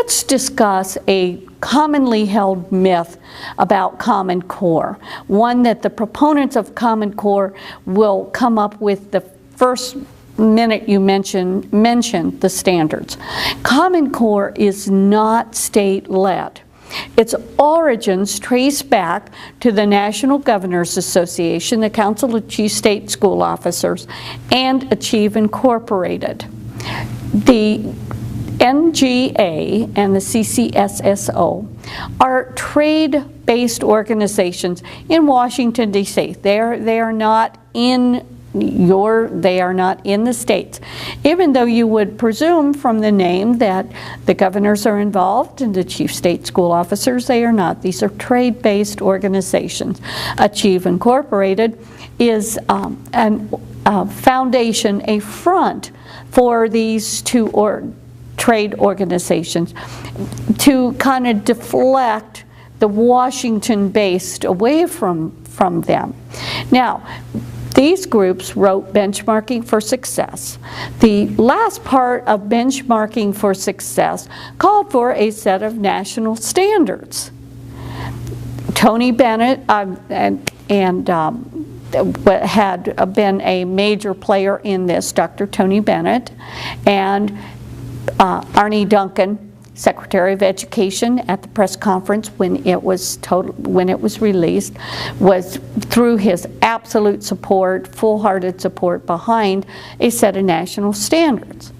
let's discuss a commonly held myth about Common Core, one that the proponents of Common Core will come up with the first minute you mention the standards. Common Core is not state-led. Its origins trace back to the National Governors Association, the Council of Chief State School Officers, and Achieve Incorporated. The NGA and the CCSSO are trade-based organizations in Washington, D.C. They are not in the states, even though you would presume from the name that the governors are involved and the chief state school officers. They are not. These are trade-based organizations. Achieve Incorporated is a foundation, a front for these two trade organizations to kind of deflect the Washington-based away from them. Now, these groups wrote Benchmarking for Success. The last part of Benchmarking for Success called for a set of national standards. Tony Bennett had been a major player in this, Dr. Tony Bennett, and Arne Duncan, Secretary of Education, at the press conference when it was released, was through his absolute support, full-hearted support behind a set of national standards.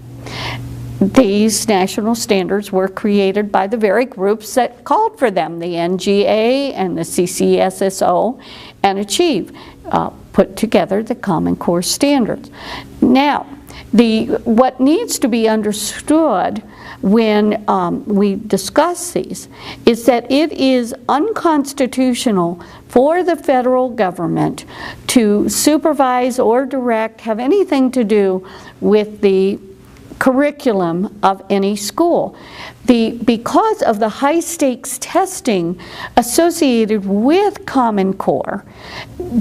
These national standards were created by the very groups that called for them, the NGA and the CCSSO and Achieve, put together the Common Core standards. Now, what needs to be understood when we discuss these is that it is unconstitutional for the federal government to supervise or direct, have anything to do with the curriculum of any school. Because of the high stakes testing associated with Common Core,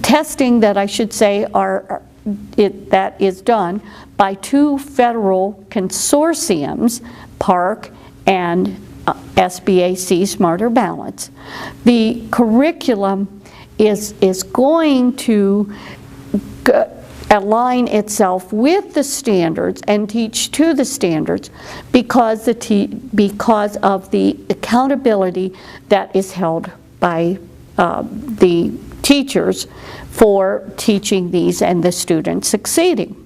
testing that I should say that is done by two federal consortiums, PARC and SBAC, Smarter Balance. The curriculum is going to align itself with the standards and teach to the standards because of the accountability that is held by the teachers for teaching these and the students succeeding.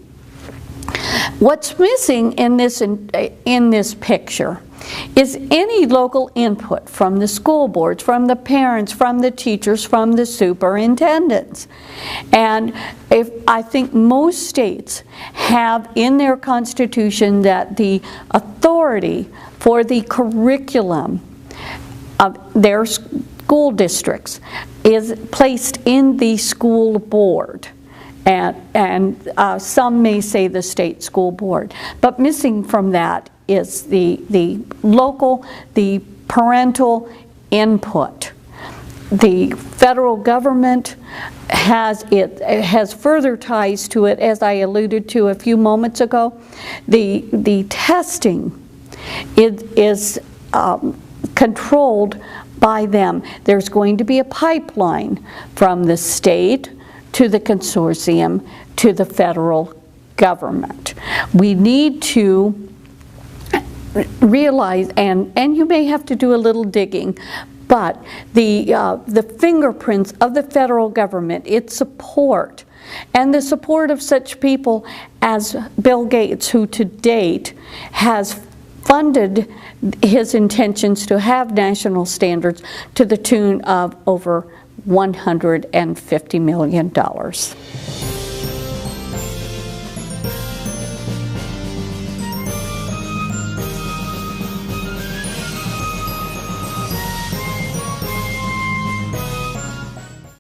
What's missing in this picture is any local input from the school boards, from the parents, from the teachers, from the superintendents. And I think most states have in their constitution that the authority for the curriculum of their school districts is placed in the school board. And some may say the state school board. But missing from that is the local, the parental input. The federal government has further ties to it, as I alluded to a few moments ago. The testing is controlled by them. There's going to be a pipeline from the state to the consortium to the federal government. We need to realize, and you may have to do a little digging, but the fingerprints of the federal government, its support, and the support of such people as Bill Gates, who to date has funded his intentions to have national standards to the tune of over $150 million.